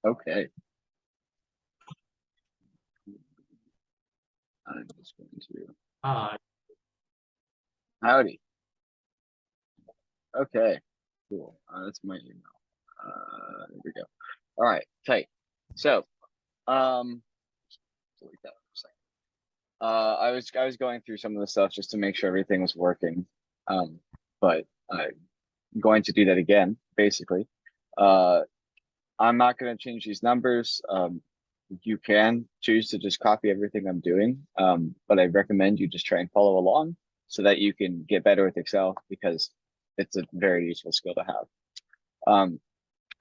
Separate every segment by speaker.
Speaker 1: Okay. I'm just going to, howdy. Okay, cool. That's my email. There we go. All right, tight. So, delete that for a second. I was going through some of the stuff just to make sure everything was working. But I'm going to do that again, basically. I'm not going to change these numbers. You can choose to just copy everything I'm doing, but I recommend you just try and follow along so that you can get better with Excel because it's a very useful skill to have.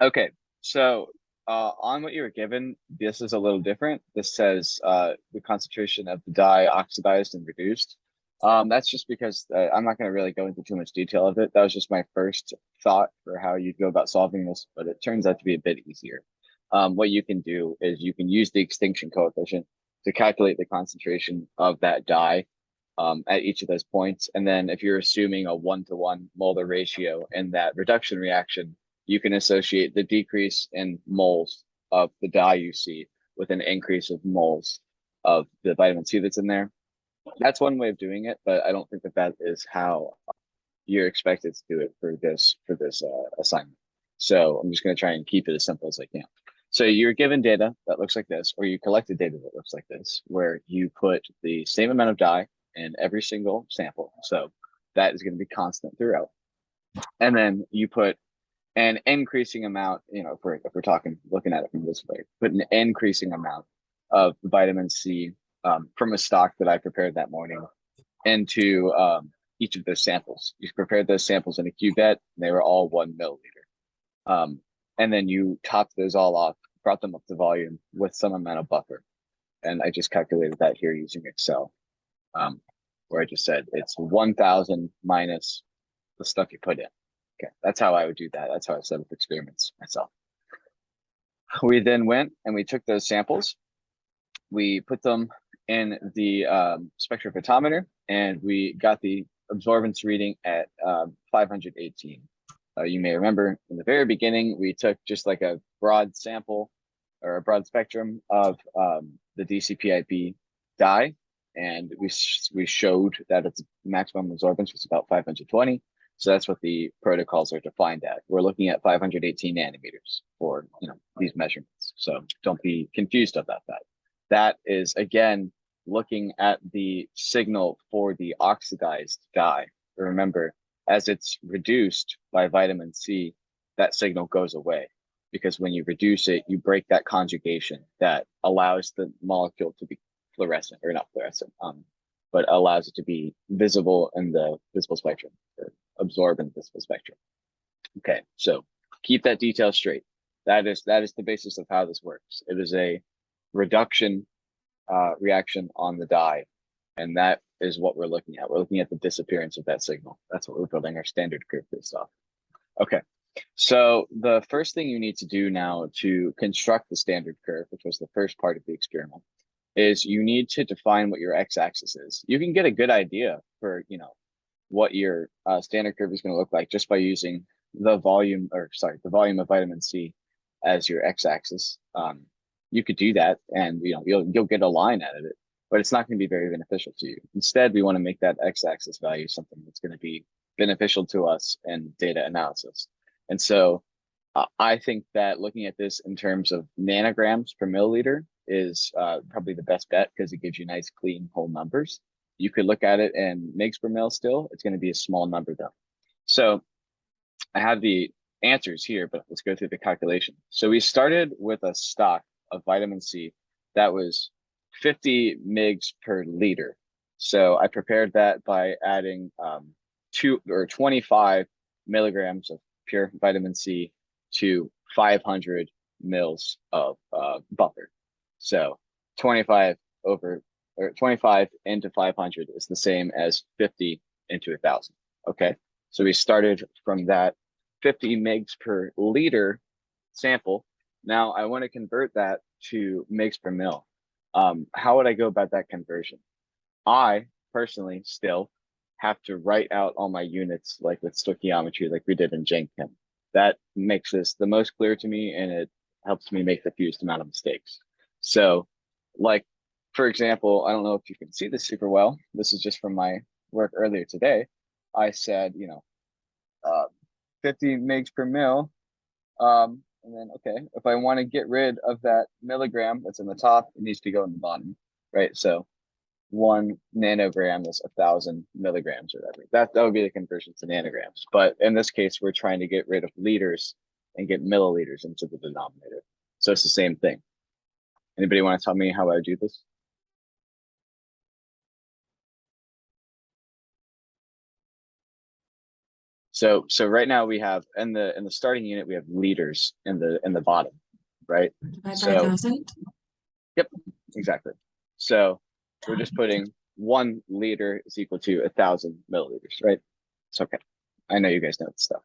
Speaker 1: Okay, so on what you were given, this is a little different. This says the concentration of the dye oxidized and reduced. That's just because I'm not going to really go into too much detail of it. That was just my first thought for how you'd go about solving this, but it turns out to be a bit easier. What you can do is you can use the extinction coefficient to calculate the concentration of that dye at each of those points. And then if you're assuming a 1-to-1 molar ratio in that reduction reaction, you can associate the decrease in moles of the dye you see with an increase of moles of the vitamin C that's in there. That's one way of doing it, but I don't think that that is how you're expected to do it for this assignment. So I'm just going to try and keep it as simple as I can. So you're given data that looks like this, or you collected data that looks like this, where you put the same amount of dye in every single sample. So that is going to be constant throughout. And then you put an increasing amount, if we're talking, looking at it from this way, put an increasing amount of vitamin C from a stock that I prepared that morning into each of those samples. You prepared those samples in a cuvette, and they were all 1 milliliter. And then you topped those all off, brought them up to volume with some amount of buffer. And I just calculated that here using Excel, where I just said it's 1,000 minus the stuff you put in. Okay, that's how I would do that. That's how I set up experiments myself. We then went and we took those samples. We put them in the spectrophotometer, and we got the absorbance reading at 518. You may remember in the very beginning, we took just like a broad sample or a broad spectrum of the DCPIP dye, and we showed that its maximum absorbance was about 520. So that's what the protocols are defined at. We're looking at 518 nanometers for these measurements. So don't be confused about that. That is, again, looking at the signal for the oxidized dye. Remember, as it's reduced by vitamin C, that signal goes away, because when you reduce it, you break that conjugation that allows the molecule to be fluorescent, or not fluorescent, but allows it to be visible in the visible spectrum, or absorb in the visible spectrum. Okay, so keep that detail straight. That is the basis of how this works. It is a reduction reaction on the dye, and that is what we're looking at. We're looking at the disappearance of that signal. That's what we're building our standard curve based off. Okay, so the first thing you need to do now to construct the standard curve, which was the first part of the experiment, is you need to define what your x-axis is. You can get a good idea for what your standard curve is going to look like just by using the volume of vitamin C as your x-axis. You could do that, and you'll get a line out of it, but it's not going to be very beneficial to you. Instead, we want to make that x-axis value something that's going to be beneficial to us in data analysis. And so I think that looking at this in terms of nanograms per milliliter is probably the best bet, because it gives you nice, clean, whole numbers. You could look at it in megs per mil still. It's going to be a small number though. So I have the answers here, but let's go through the calculation. So we started with a stock of vitamin C that was 50 mgs per liter. So I prepared that by adding 25 milligrams of pure vitamin C to 500 mils of buffer. So 25 into 500 is the same as 50 into 1,000. Okay, so we started from that 50 megs per liter sample. Now I want to convert that to megs per mil. How would I go about that conversion? I personally still have to write out all my units like with stoichiometry, like we did in Gen Chem. That makes this the most clear to me, and it helps me make the fewest amount of mistakes. So like, for example, I don't know if you can see this super well. This is just from my work earlier today. I said, 50 megs per mil. And then, okay, if I want to get rid of that milligram that's in the top, it needs to go in the bottom, right? So 1 nanogram is 1,000 milligrams or whatever. That would be the conversion to nanograms. But in this case, we're trying to get rid of liters and get milliliters into the denominator. So it's the same thing. Anybody want to tell me how I do this? So right now we have in the starting unit we have liters in the bottom, right?
Speaker 2: Divide by
Speaker 1: So
Speaker 2: 1,000.
Speaker 1: Yep, exactly. So we're just putting 1 liter is equal to 1,000 milliliters, right? It's okay. I know you guys know this stuff.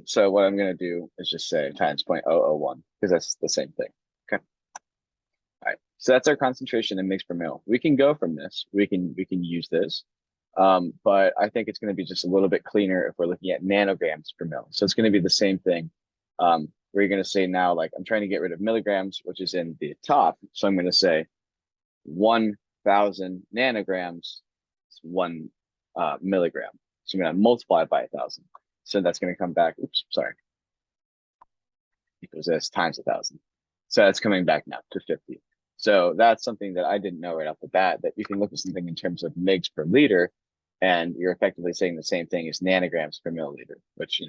Speaker 1: So what I'm gonna do is just say times 0.001 because that's the same thing. Okay. All right. So that's our concentration in mg per mil. We can go from this. We can use this. But I think it's going to be just a little bit cleaner if we're looking at nanograms per mil. So it's going to be the same thing. Where you're going to say now, like I'm trying to get rid of milligrams, which is in the top. So I'm going to say 1,000 nanograms is 1 milligram. So I'm going to multiply it by 1,000. So that's going to come back. Oops, sorry. Equals this times 1,000. So that's coming back now to 50. So that's something that I didn't know right off the bat, that you can look at something in terms of mgs per liter, and you're effectively saying the same thing as nanograms per milliliter, which,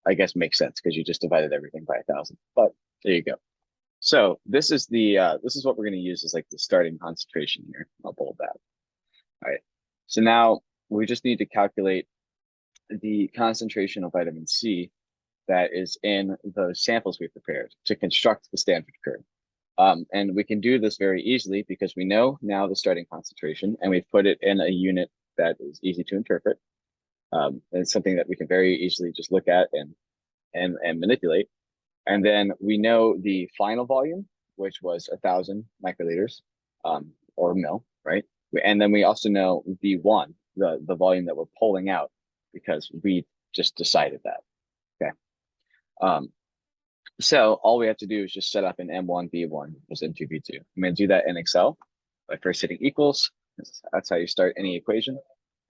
Speaker 1: I guess makes sense because you just divided everything by 1,000. But there you go. So this is what we're going to use as like the starting concentration here. I'll bold that. All right. So now we just need to calculate the concentration of vitamin C that is in those samples we prepared to construct the Stanford curve. And we can do this very easily because we know now the starting concentration, and we've put it in a unit that is easy to interpret. And it's something that we can very easily just look at and manipulate. And then we know the final volume, which was 1,000 microliters, or mil, right? And then we also know V1, the volume that we're pulling out, because we just decided that. Okay. So all we have to do is just set up an M1, V1 equals N2, V2. I'm going to do that in Excel by first hitting equals. That's how you start any equation.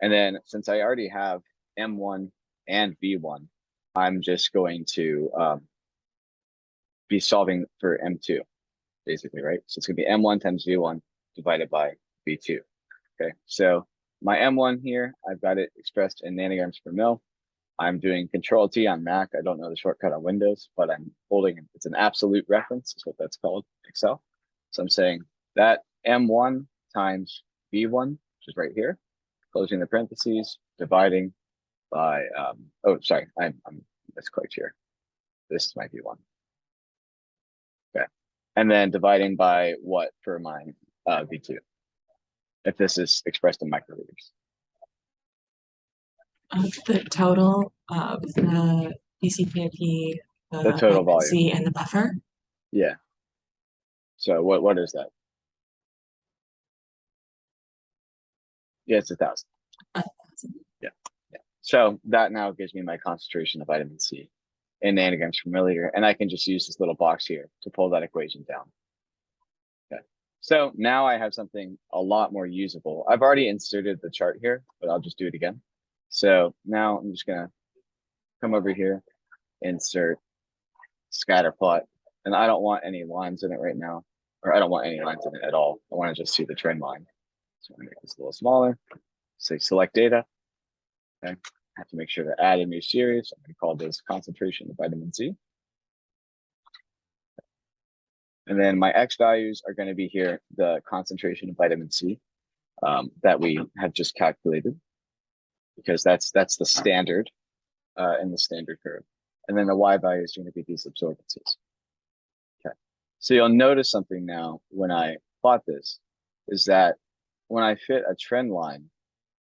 Speaker 1: And then since I already have M1 and V1, I'm just going to be solving for M2, basically, right? So it's going to be M1 times V1 divided by V2. Okay, so my M1 here, I've got it expressed in nanograms per mil. I'm doing Control T on Mac. I don't know the shortcut on Windows, but I'm holding it. It's an absolute reference, is what that's called, Excel. So I'm saying that M1 times V1, which is right here, closing the parentheses, dividing by, oh, sorry, I'm misclicked here. This is my V1. Okay. And then dividing by what for my V2, if this is expressed in microliters.
Speaker 2: The total of the BCP,
Speaker 1: The total volume.
Speaker 2: C, and the buffer.
Speaker 1: Yeah. So what is that? Yeah, it's 1,000.
Speaker 2: 1,000.
Speaker 1: Yeah. So that now gives me my concentration of vitamin C in nanograms per milliliter, and I can just use this little box here to pull that equation down. Okay. So now I have something a lot more usable. I've already inserted the chart here, but I'll just do it again. So now I'm just gonna come over here, insert scatter plot, and I don't want any lines in it right now, or I don't want any lines in it at all. I want to just see the trend line. So I'm gonna make this a little smaller. Say select data. Okay. I have to make sure to add a new series. I'm going to call this concentration of vitamin C. And then my X values are going to be here, the concentration of vitamin C that we have just calculated, because that's the standard in the standard curve. And then the Y value is going to be these absorbances. Okay. So you'll notice something now when I plot this, is that when I fit a trend line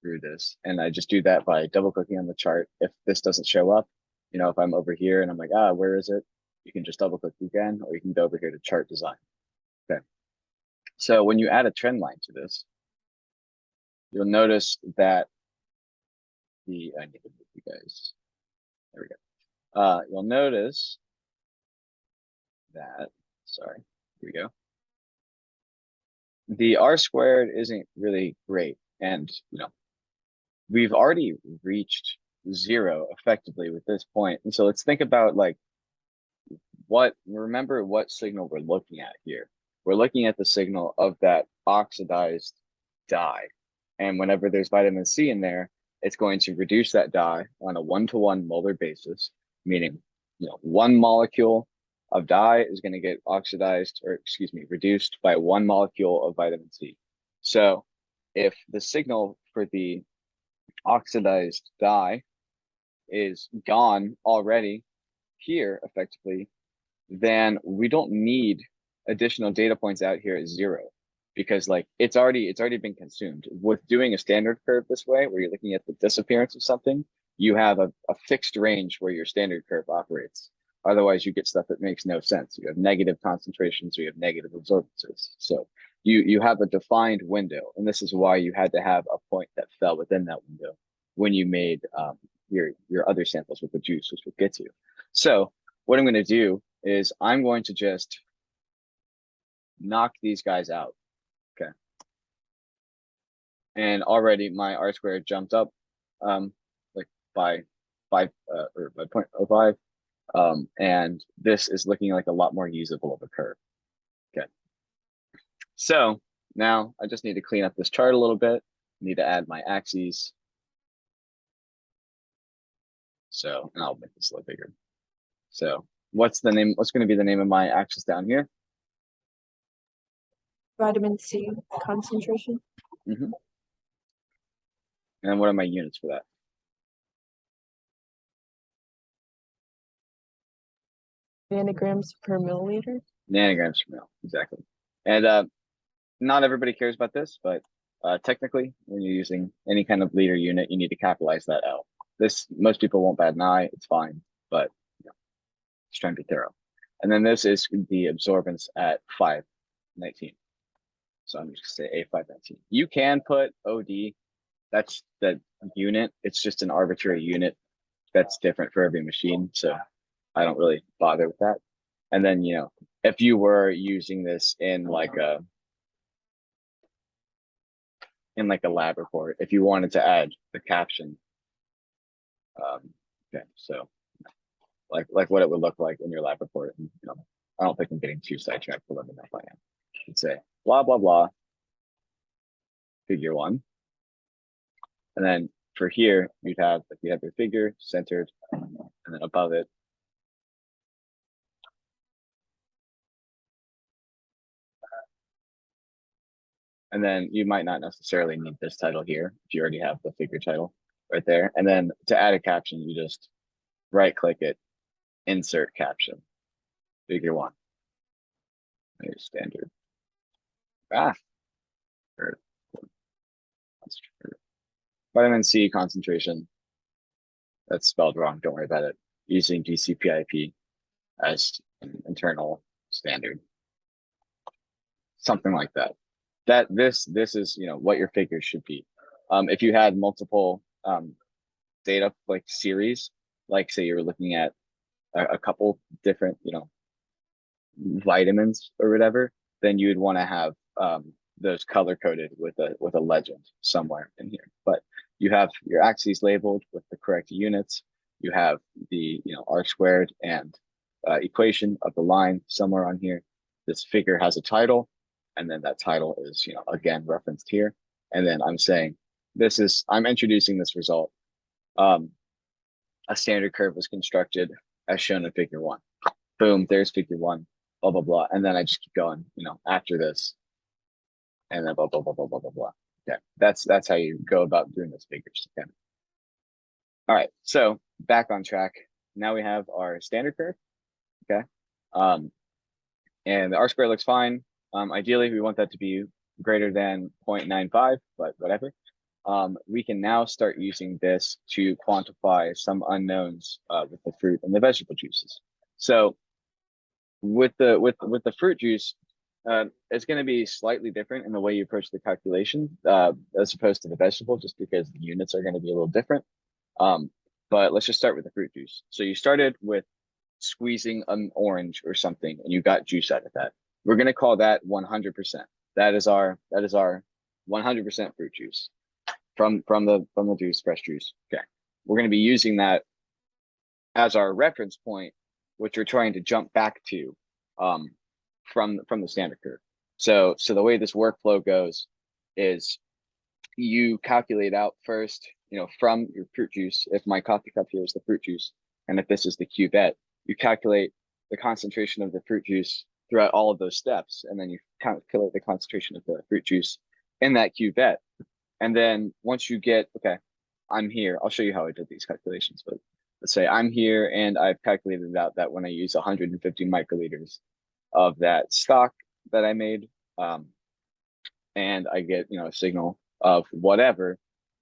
Speaker 1: through this, and I just do that by double clicking on the chart. If this doesn't show up, if I'm over here and I'm like, where is it? You can just double click again, or you can go over here to chart design. Okay. So when you add a trend line to this, you'll notice that I need to move you guys. There we go. You'll notice that. Sorry, here we go. The R squared isn't really great. And, we've already reached zero effectively with this point. And so let's think about like remember what signal we're looking at here. We're looking at the signal of that oxidized dye. And whenever there's vitamin C in there, it's going to reduce that dye on a 1-to-1 molar basis, meaning, one molecule of dye is going to get oxidized, or excuse me, reduced by 1 molecule of vitamin C. So if the signal for the oxidized dye is gone already here effectively, then we don't need additional data points out here at 0, because like it's already been consumed. With doing a standard curve this way, where you're looking at the disappearance of something, you have a fixed range where your standard curve operates. Otherwise, you get stuff that makes no sense. You have negative concentrations, or you have negative absorbances. So you have a defined window, and this is why you had to have a point that fell within that window when you made your other samples with the juice, which we'll get to. So what I'm going to do is I'm going to just knock these guys out. Okay. And already my R squared jumped up like by 0.05. And this is looking like a lot more usable of a curve. Okay. So now I just need to clean up this chart a little bit. I need to add my axes. So, and I'll make this a little bigger. So what's going to be the name of my axis down here?
Speaker 3: Vitamin C concentration.
Speaker 1: Mm-hmm. And what are my units for that?
Speaker 3: Nanograms per milliliter.
Speaker 1: Nanograms per mil, exactly. And not everybody cares about this, but technically, when you're using any kind of liter unit, you need to capitalize that L. Most people won't bat an eye, it's fine, but just trying to be thorough. And then this is the absorbance at 519. So I'm just gonna say A519. You can put OD, that's the unit. It's just an arbitrary unit that's different for every machine. So I don't really bother with that. And then, if you were using this in like a lab report, if you wanted to add the caption, okay, so like what it would look like in your lab report. I don't think I'm getting too sidetracked, but let me know if I am. You'd say blah blah blah, figure 1, and then for here you'd have your figure centered, and then above it, and then you might not necessarily need this title here if you already have the figure title right there. And then to add a caption, you just right click it, insert caption, figure 1. There's standard. Vitamin C concentration. That's spelled wrong. Don't worry about it. Using GCPIP as an internal standard. Something like that. This is what your figures should be. If you had multiple data like series, like say you were looking at a couple different vitamins or whatever, then you would want to have those color coded with a legend somewhere in here. But you have your axes labeled with the correct units. You have the R squared and equation of the line somewhere on here. This figure has a title, and then that title is again referenced here. And then I'm saying I'm introducing this result. A standard curve was constructed as shown in figure 1. Boom, there's figure 1, blah blah blah, and then I just keep going after this, and then blah blah blah blah blah blah blah. Okay, that's how you go about doing those figures. Okay. All right, so back on track. Now we have our standard curve. Okay. And the R squared looks fine. Ideally, we want that to be greater than 0.95, but whatever. We can now start using this to quantify some unknowns with the fruit and the vegetable juices. So with the fruit juice, it's going to be slightly different in the way you approach the calculation as opposed to the vegetable, just because the units are going to be a little different. But let's just start with the fruit juice. So you started with squeezing an orange or something and you got juice out of that. We're going to call that 100%. That is our 100% fruit juice from the juice, fresh juice. Okay. We're going to be using that as our reference point, which we're trying to jump back to from the standard curve. So the way this workflow goes is you calculate out first, from your fruit juice. If my coffee cup here is the fruit juice, and if this is the cuvette, you calculate the concentration of the fruit juice throughout all of those steps, and then you calculate the concentration of the fruit juice in that cuvette. And then once you get, okay, I'm here. I'll show you how I did these calculations, but let's say I'm here and I've calculated out that when I use 150 microliters of that stock that I made, and I get, a signal of whatever,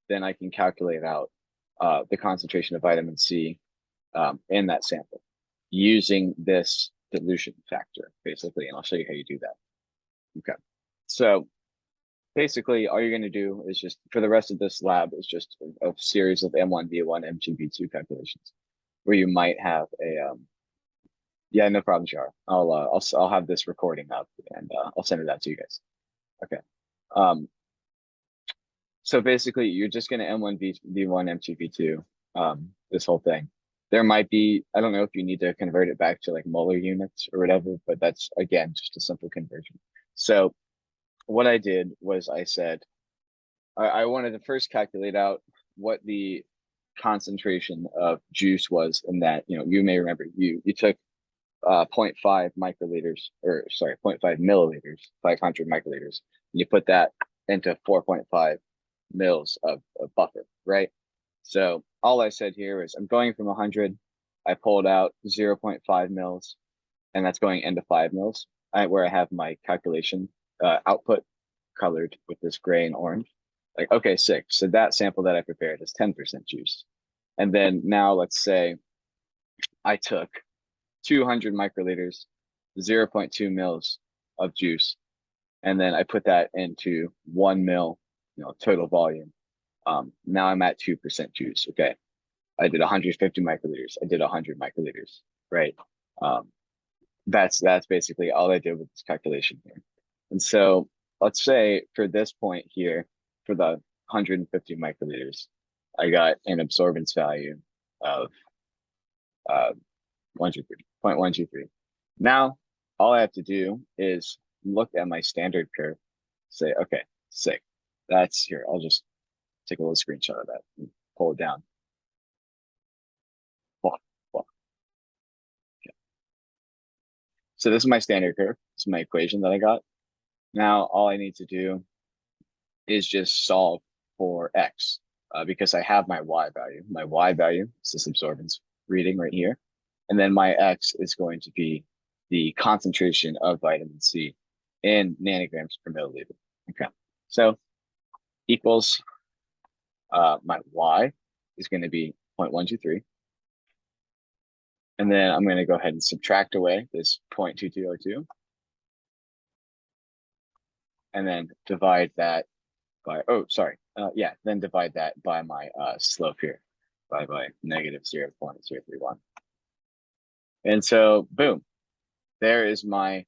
Speaker 1: then I can calculate out the concentration of vitamin C in that sample using this dilution factor, basically. And I'll show you how you do that. Okay. So basically, all you're going to do is just, for the rest of this lab, is just a series of M1, V1, M2, V2 calculations, where you might have a, yeah, no problem, Shar. I'll have this recording up and I'll send it out to you guys. Okay. So basically, you're just going to M1, V1, M2, V2, this whole thing. There might be, I don't know if you need to convert it back to like molar units or whatever, but that's, again, just a simple conversion. So what I did was I said, I wanted to first calculate out what the concentration of juice was in that, you may remember you took 0.5 microliters, or sorry, 0.5 milliliters, 500 microliters, and you put that into 4.5 mils of buffer, right? So all I said here is I'm going from 100, I pulled out 0.5 mils, and that's going into 5 mils, where I have my calculation output colored with this gray and orange. Like, okay, sick. So that sample that I prepared is 10% juice. And then now let's say I took 200 microliters, 0.2 mils of juice, and then I put that into 1 mil, total volume. Now I'm at 2% juice. Okay. I did 150 microliters. I did 100 microliters, right? That's basically all I did with this calculation here. And so let's say for this point here, for the 150 microliters, I got an absorbance value of 0.123. Now, all I have to do is look at my standard curve, say, okay, sick. That's here. I'll just take a little screenshot of that and pull it down. Okay. So this is my standard curve. This is my equation that I got. Now, all I need to do is just solve for X because I have my Y value. My Y value is this absorbance reading right here. And then my X is going to be the concentration of vitamin C in nanograms per milliliter. Okay. So equals my Y is going to be 0.123. And then I'm going to go ahead and subtract away this 0.2202. And then divide that by, then divide that by my slope here, by negative 0.031. And so, boom, there is my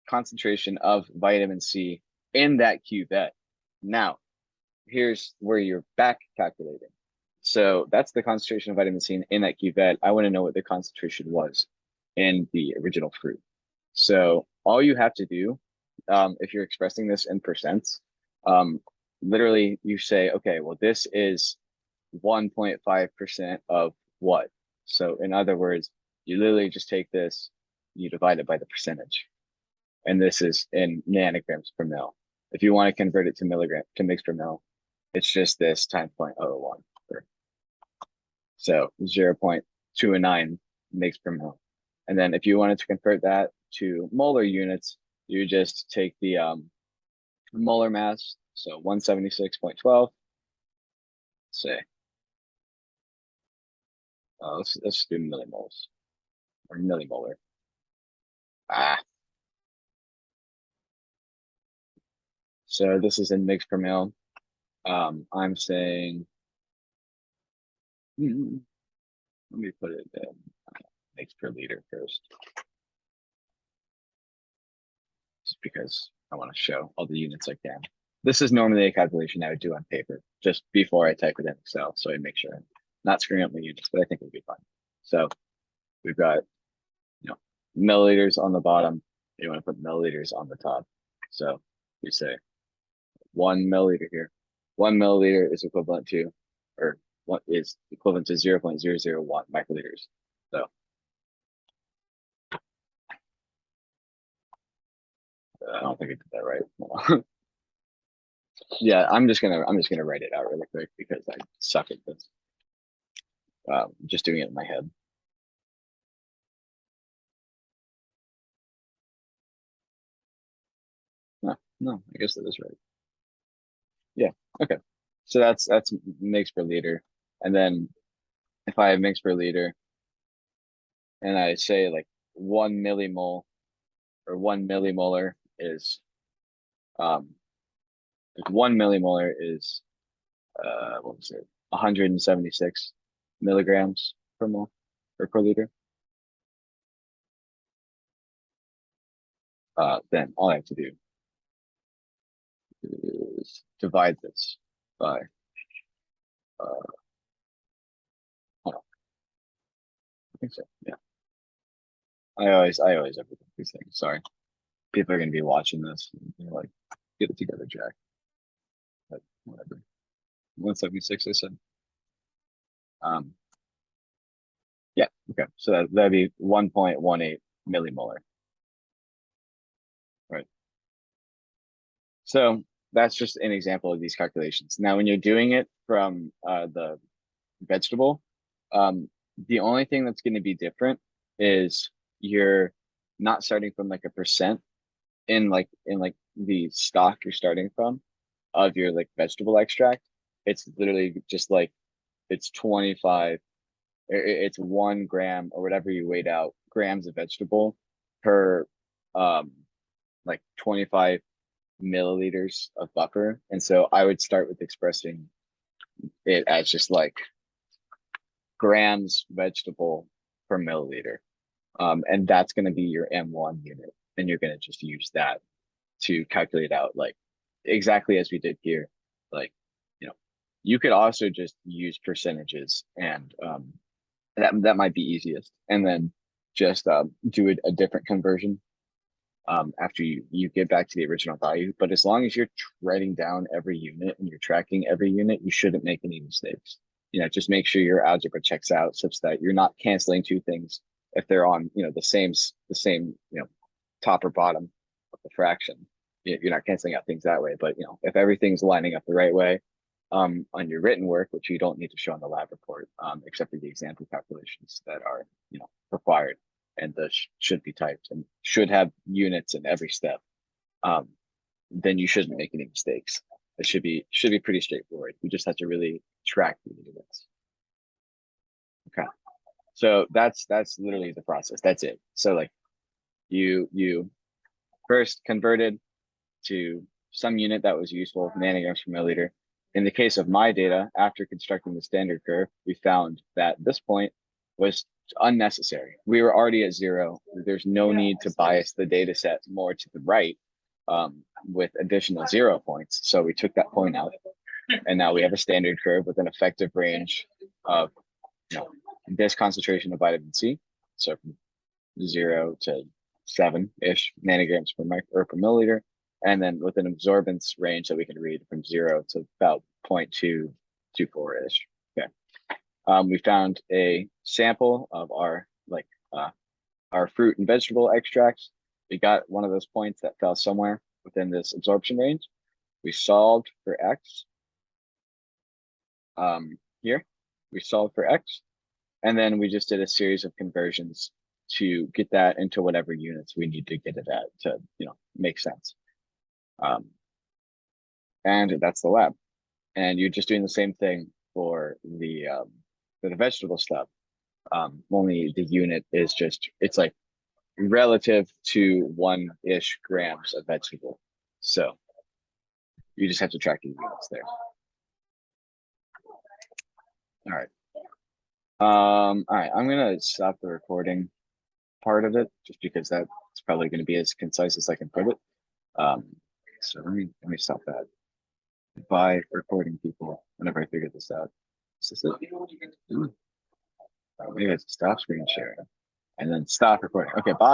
Speaker 1: concentration of vitamin C in that cuvette. Now, here's where you're back calculating. So that's the concentration of vitamin C in that cuvette. I want to know what the concentration was in the original fruit. So all you have to do, if you're expressing this in percents, literally you say, okay, well, this is 1.5% of what? So in other words, you literally just take this, you divide it by the percentage. And this is in nanograms per mil. If you want to convert it to mix per mil, it's just this times 0.001. So 0.209 mix per mil. And then if you wanted to convert that to molar units, you just take the molar mass, so 176.12. Say, let's do millimoles or millimolar. So this is in mix per mil. I'm saying, let me put it in makes per liter first. Just because I want to show all the units I can. This is normally a calculation I would do on paper just before I type it in Excel, so I make sure I'm not screwing up my units, but I think it'll be fine. So we've got, milliliters on the bottom. You want to put milliliters on the top. So we say 1 milliliter here. 1 milliliter is equivalent to, or what is equivalent to 0.001 microliters. So I don't think I did that right. Yeah, I'm just gonna write it out really quick because I suck at this. Just doing it in my head. No, I guess that is right. Yeah, okay. So that's mgs per liter. And then if I have mgs per liter and I say like 1 millimole or 1 millimolar is 1 millimolar is what was it? 176 milligrams per mole or per liter. Then all I have to do is divide this by hold on. I think so. Yeah. I always overthink these things. Sorry. People are gonna be watching this and they're like, get it together, Jack. But whatever. 176 I said. Yeah, okay. So that'd be 1.18 millimolar. Right. So that's just an example of these calculations. Now, when you're doing it from the vegetable, the only thing that's going to be different is you're not starting from like a percent in the stock you're starting from of your like vegetable extract. It's literally just like it's 25, it's 1 gram or whatever you weighed out grams of vegetable per like 25 milliliters of buffer. And so I would start with expressing it as just like grams vegetable per milliliter. And that's going to be your M1 unit. And you're going to just use that to calculate out like exactly as we did here. Like, you could also just use percentages and that might be easiest. And then just do a different conversion after you get back to the original value. But as long as you're writing down every unit and you're tracking every unit, you shouldn't make any mistakes. Just make sure your algebra checks out such that you're not canceling two things if they're on, the same, top or bottom of the fraction. You're not canceling out things that way. But, if everything's lining up the right way on your written work, which you don't need to show on the lab report, except for the example calculations that are, required and should be typed and should have units in every step, then you shouldn't make any mistakes. It should be pretty straightforward. You just have to really track the units. Okay, so that's literally the process. That's it. So like you first converted to some unit that was useful, nanograms per milliliter. In the case of my data, after constructing the standard curve, we found that this point was unnecessary. We were already at 0. There's no need to bias the data set more to the right with additional 0 points. So we took that point out. And now we have a standard curve with an effective range of this concentration of vitamin C. So from 0 to 7-ish nanograms per milliliter. And then with an absorbance range that we can read from 0 to about 0.224-ish. Okay. We found a sample of our fruit and vegetable extracts. We got one of those points that fell somewhere within this absorption range. We solved for X. Here, we solved for X. And then we just did a series of conversions to get that into whatever units we need to get it at to, make sense. And that's the lab. And you're just doing the same thing for the vegetable stuff. Only the unit is just, it's like relative to 1-ish grams of vegetable. So you just have to track the units there. All right. All right, I'm gonna stop the recording part of it just because that's probably gonna be as concise as I can put it. So let me stop that. By recording people whenever I figure this out. Is this it? Ooh. Maybe I have to stop screen sharing and then stop recording. Okay, bye.